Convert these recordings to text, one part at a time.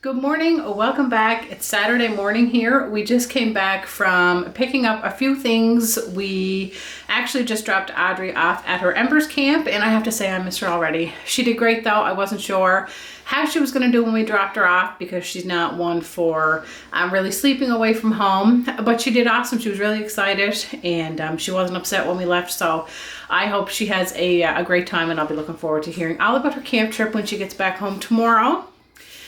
Good morning, welcome back. It's Saturday morning here. We just came back from picking up a few things. We actually just dropped Audrey off at her Embers camp, and I have to say I missed her already. She did great though. I wasn't sure how she was gonna do when we dropped her off because she's not one for really sleeping away from home, but she did awesome. She was really excited, and she wasn't upset when we left, so I hope she has a great time, and I'll be looking forward to hearing all about her camp trip when she gets back home tomorrow.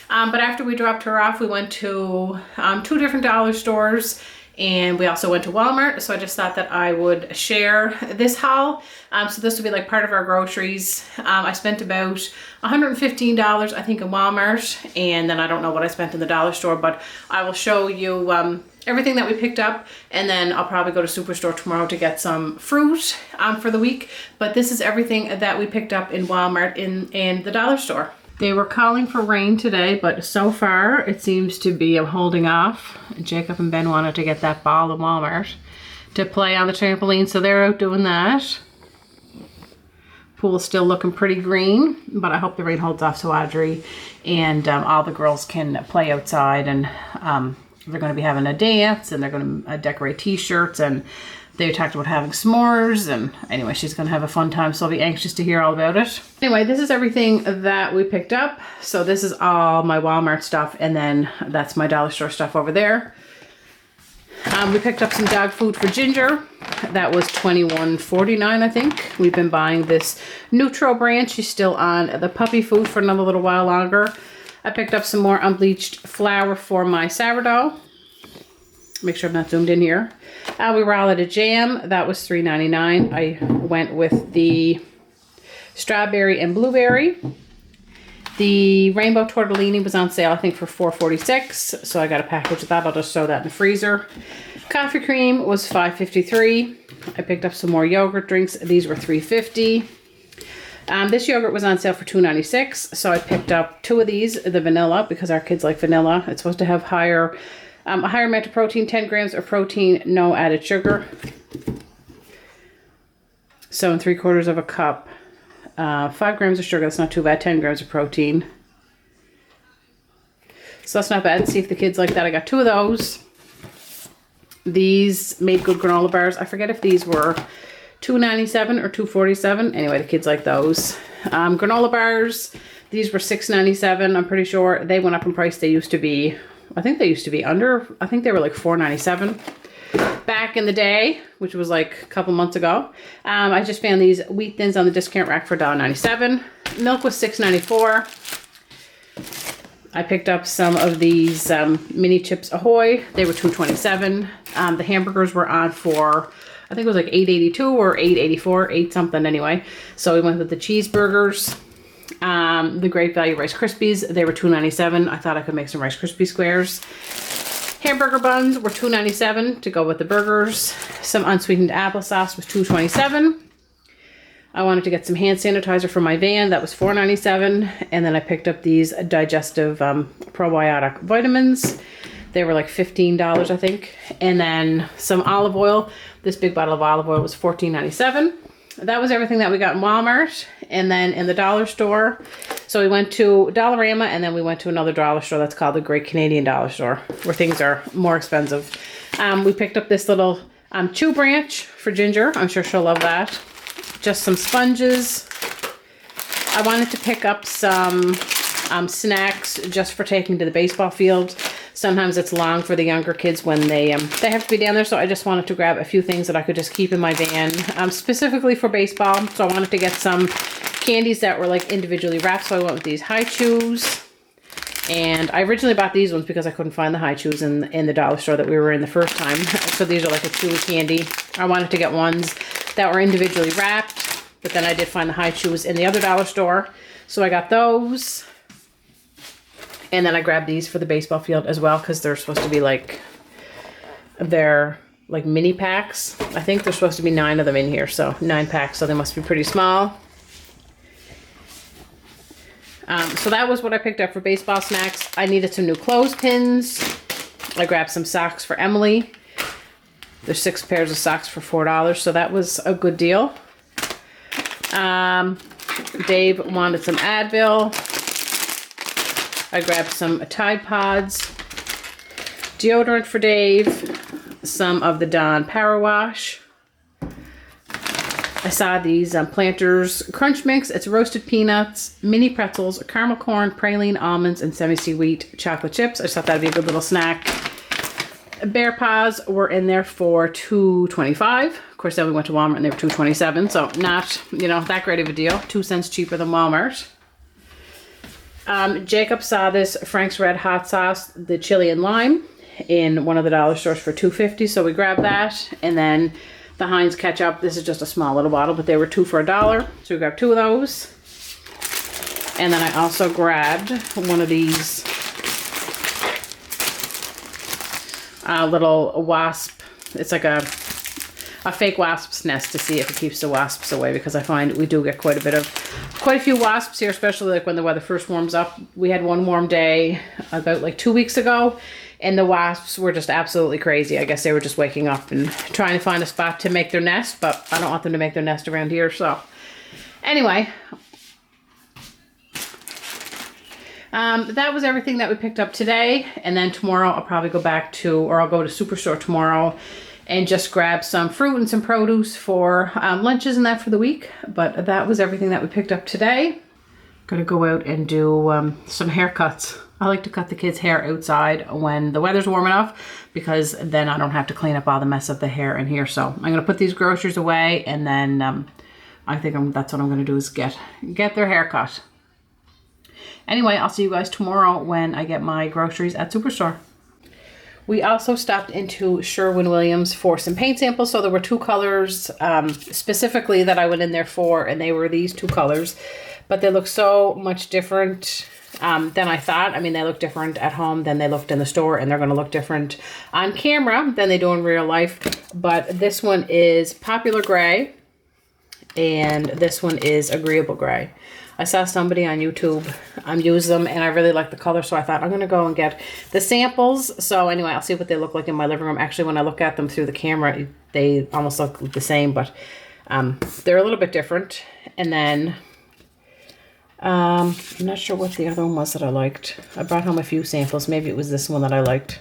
But after we dropped her off, we went to 2 different dollar stores, and we also went to Walmart. So I just thought that I would share this haul. So this would be like part of our groceries. I spent about $115, I think, in Walmart, and then I don't know what I spent in the dollar store, but I will show you everything that we picked up, and then I'll probably go to Superstore tomorrow to get some fruit for the week. But this is everything that we picked up in Walmart in the dollar store. They were calling for rain today, but so far it seems to be holding off. Jacob and Ben wanted to get that ball in Walmart to play on the trampoline, so they're out doing that. Pool's still looking pretty green, but I hope the rain holds off so Audrey and all the girls can play outside, and they're going to be having a dance, and they're going to decorate t-shirts, and they talked about having s'mores, and anyway, she's going to have a fun time, so I'll be anxious to hear all about it. Anyway, this is everything that we picked up. So this is all my Walmart stuff, and then that's my dollar store stuff over there. We picked up some dog food for Ginger. That was $21.49, I think. We've been buying this Neutro brand. She's still on the puppy food for another little while longer. I picked up some more unbleached flour for my sourdough. Make sure I'm not zoomed in here. We were all at a jam. That was $3.99. I went with the strawberry and blueberry. The rainbow tortellini was on sale, I think, for $4.46. So I got a package of that. I'll just throw that in the freezer. Coffee cream was $5.53. I picked up some more yogurt drinks. These were $3.50. This yogurt was on sale for $2.96. So I picked up 2 of these, the vanilla, because our kids like vanilla. It's supposed to have a higher amount of protein, 10 grams of protein, no added sugar. So in 3/4 of a cup, 5 grams of sugar, that's not too bad, 10 grams of protein. So that's not bad. See if the kids like that. I got 2 of those. These Made Good granola bars. I forget if these were $2.97 or $2.47. Anyway, the kids like those. Granola bars, these were $6.97, I'm pretty sure. They went up in price. They used to be, I think they were like $4.97 back in the day, which was like a couple months ago. I just found these wheat thins on the discount rack for $1.97. Milk was $6.94. I picked up some of these mini Chips Ahoy. They were $2.27. The hamburgers were on for, I think it was like $8.82 or $8.84, 8 something anyway. So we went with the cheeseburgers. The Great Value Rice Krispies, they were $2.97. I thought I could make some Rice Krispie squares. Hamburger buns were $2.97 to go with the burgers. Some unsweetened applesauce was $2.27. I wanted to get some hand sanitizer for my van. That was $4.97. And then I picked up these digestive probiotic vitamins. They were like $15, I think. And then some olive oil. This big bottle of olive oil was $14.97. That was everything that we got in Walmart. And then in the dollar store, so we went to Dollarama, and then we went to another dollar store that's called the Great Canadian Dollar Store, where things are more expensive. We picked up this little chew branch for Ginger. I'm sure she'll love that. Just some sponges. I wanted to pick up some snacks just for taking to the baseball field. Sometimes it's long for the younger kids when they have to be down there, so I just wanted to grab a few things that I could just keep in my van, specifically for baseball. So I wanted to get some candies that were like individually wrapped, so I went with these high chews. And I originally bought these ones because I couldn't find the high chews in the dollar store that we were in the first time. So these are like a chewy candy. I wanted to get ones that were individually wrapped, but then I did find the high chews in the other dollar store, so I got those. And then I grabbed these for the baseball field as well, because they're supposed to be like, they're like mini packs. I think there's supposed to be 9 of them in here, so 9 packs, so they must be pretty small. So that was what I picked up for baseball snacks. I needed some new clothespins. I grabbed some socks for Emily. There's 6 pairs of socks for $4, so that was a good deal. Dave wanted some Advil. I grabbed some Tide Pods, deodorant for Dave, some of the Dawn Power Wash. I saw these Planters Crunch Mix. It's roasted peanuts, mini pretzels, caramel corn, praline, almonds, and semi-sweet wheat chocolate chips. I just thought that'd be a good little snack. Bear Paws were in there for $2.25. Of course, then we went to Walmart and they were $2.27, so not, you know, that great of a deal. 2 cents cheaper than Walmart. Jacob saw this Frank's Red Hot Sauce, the chili and lime, in one of the dollar stores for $2.50, so we grabbed that. And then the Heinz ketchup, this is just a small little bottle, but they were 2 for $1, so we grabbed 2 of those. And then I also grabbed one of these little wasp, it's like a fake wasp's nest to see if it keeps the wasps away, because I find we do get quite a few wasps here, especially like when the weather first warms up. We had one warm day about like 2 weeks ago, and the wasps were just absolutely crazy. I guess they were just waking up and trying to find a spot to make their nest, but I don't want them to make their nest around here. So anyway, that was everything that we picked up today. And then tomorrow I'll probably go back to, or I'll go to Superstore tomorrow and just grab some fruit and some produce for lunches and that for the week. But that was everything that we picked up today. Gonna go out and do some haircuts. I like to cut the kids' hair outside when the weather's warm enough, because then I don't have to clean up all the mess of the hair in here. So I'm gonna put these groceries away, and then I think that's what I'm gonna do, is get their hair cut. Anyway, I'll see you guys tomorrow when I get my groceries at Superstore. We also stopped into Sherwin-Williams for some paint samples. So there were 2 colors specifically that I went in there for, and they were these 2 colors. But they look so much different than I thought. I mean, they look different at home than they looked in the store, and they're going to look different on camera than they do in real life. But this one is Popular Gray, and this one is Agreeable Gray. I saw somebody on YouTube use them, and I really like the color, so I thought I'm going to go and get the samples. So anyway, I'll see what they look like in my living room. Actually, when I look at them through the camera, they almost look the same, but they're a little bit different. And then I'm not sure what the other one was that I liked. I brought home a few samples. Maybe it was this one that I liked.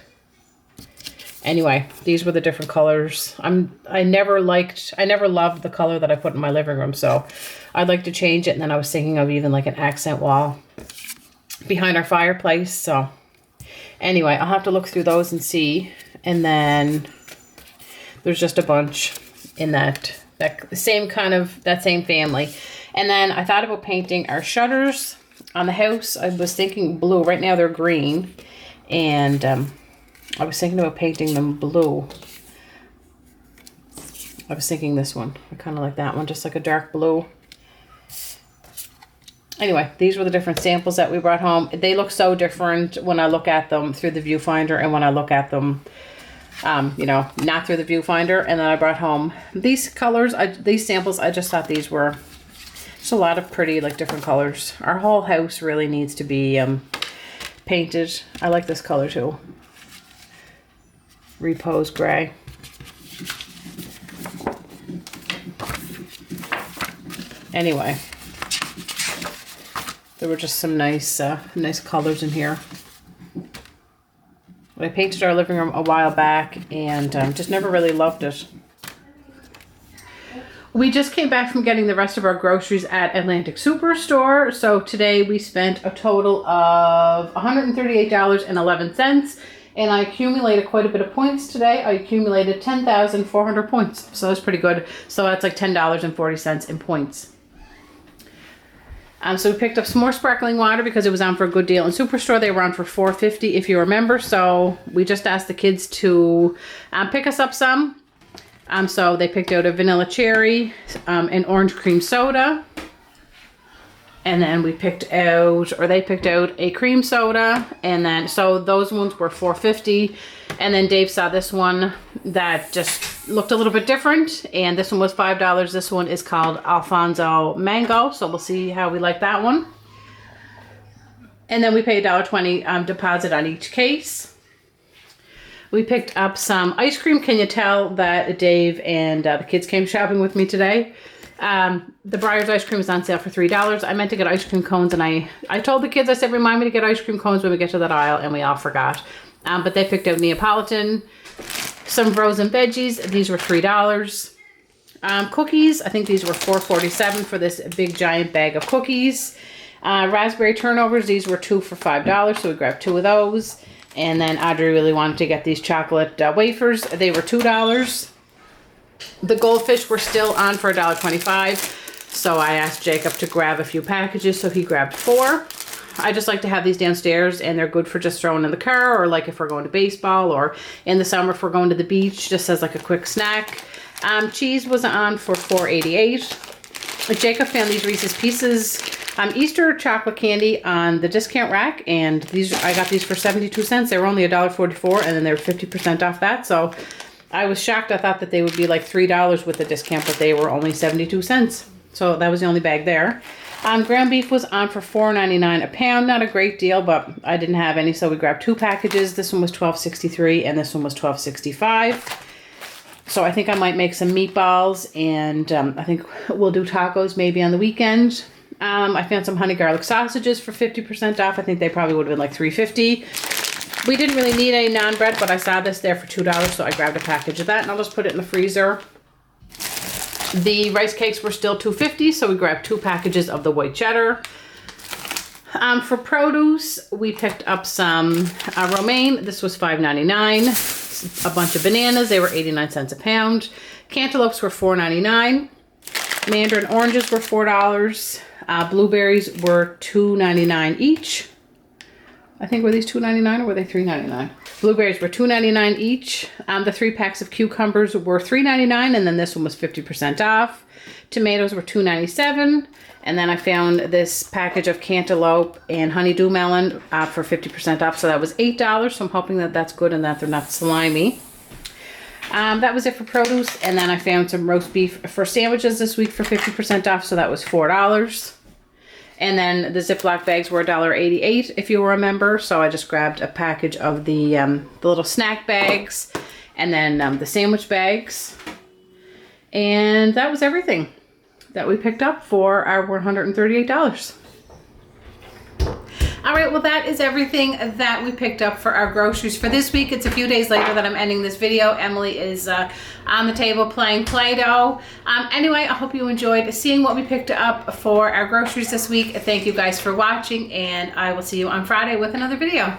Anyway, these were the different colors. I never loved the color that I put in my living room, so I'd like to change it. And then I was thinking of even like an accent wall behind our fireplace. So anyway, I'll have to look through those and see. And then there's just a bunch in that same family. And then I thought about painting our shutters on the house. I was thinking blue. Right now they're green, and I was thinking about painting them blue. I was thinking this one. I kind of like that one, just like a dark blue. Anyway, these were the different samples that we brought home. They look so different when I look at them through the viewfinder and when I look at them, you know, not through the viewfinder. And then I brought home these colors, these samples. I just thought these were just a lot of pretty, like, different colors. Our whole house really needs to be painted. I like this color too. Repose Gray. Anyway, there were just some nice colors in here. I painted our living room a while back, and just never really loved it. We just came back from getting the rest of our groceries at Atlantic Superstore. So today we spent a total of $138.11. And I accumulated quite a bit of points today. I accumulated 10,400 points. So that's pretty good. So that's like $10.40 in points. So we picked up some more sparkling water because it was on for a good deal in Superstore. They were on for $4.50 if you remember. So we just asked the kids to pick us up some. So they picked out a vanilla cherry, an orange cream soda. And then we picked out, or they picked out, a cream soda. And then, so those ones were $4.50. And then Dave saw this one that just looked a little bit different. And this one was $5. This one is called Alfonso Mango. So we'll see how we like that one. And then we paid $1.20 deposit on each case. We picked up some ice cream. Can you tell that Dave and the kids came shopping with me today? The Breyers ice cream is on sale for $3. I meant to get ice cream cones, and I told the kids, I said, remind me to get ice cream cones when we get to that aisle, and we all forgot. But they picked out Neapolitan, some frozen veggies. These were $3. Cookies, I think these were $4.47 for this big giant bag of cookies. Raspberry turnovers, these were 2 for $5, so we grabbed 2 of those. And then Audrey really wanted to get these chocolate wafers. They were $2. The goldfish were still on for $1.25, so I asked Jacob to grab a few packages, so he grabbed 4. I just like to have these downstairs, and they're good for just throwing in the car, or like if we're going to baseball, or in the summer if we're going to the beach, just as like a quick snack. Cheese was on for $4.88. Jacob found these Reese's Pieces Easter chocolate candy on the discount rack, and these I got these for 72 cents. They were only $1.44, and then they were 50% off that, so I was shocked. I thought that they would be like $3 with the discount, but they were only 72 cents. So that was the only bag there. Ground beef was on for $4.99 a pound. Not a great deal, but I didn't have any, so we grabbed 2 packages. This one was $12.63, and this one was $12.65. So I think I might make some meatballs, and I think we'll do tacos maybe on the weekend. I found some honey garlic sausages for 50% off. I think they probably would have been like $3.50. We didn't really need any naan bread, but I saw this there for $2, so I grabbed a package of that, and I'll just put it in the freezer. The rice cakes were still $2.50, so we grabbed 2 packages of the white cheddar. For produce, we picked up some romaine. This was $5.99. A bunch of bananas. They were 89 cents a pound. Cantaloupes were $4.99. Mandarin oranges were $4. Blueberries were $2.99 each. I think, were these $2.99 or were they $3.99? Blueberries were $2.99 each. The 3 packs of cucumbers were $3.99, and then this one was 50% off. Tomatoes were $2.97, and then I found this package of cantaloupe and honeydew melon for 50% off, so that was $8. So I'm hoping that that's good and that they're not slimy. That was it for produce, and then I found some roast beef for sandwiches this week for 50% off, so that was $4. And then the Ziploc bags were $1.88 if you remember. So I just grabbed a package of the little snack bags, and then the sandwich bags. And that was everything that we picked up for our $138. All right, well, that is everything that we picked up for our groceries for this week. It's a few days later that I'm ending this video. Emily is on the table playing Play-Doh. Anyway, I hope you enjoyed seeing what we picked up for our groceries this week. Thank you guys for watching, and I will see you on Friday with another video.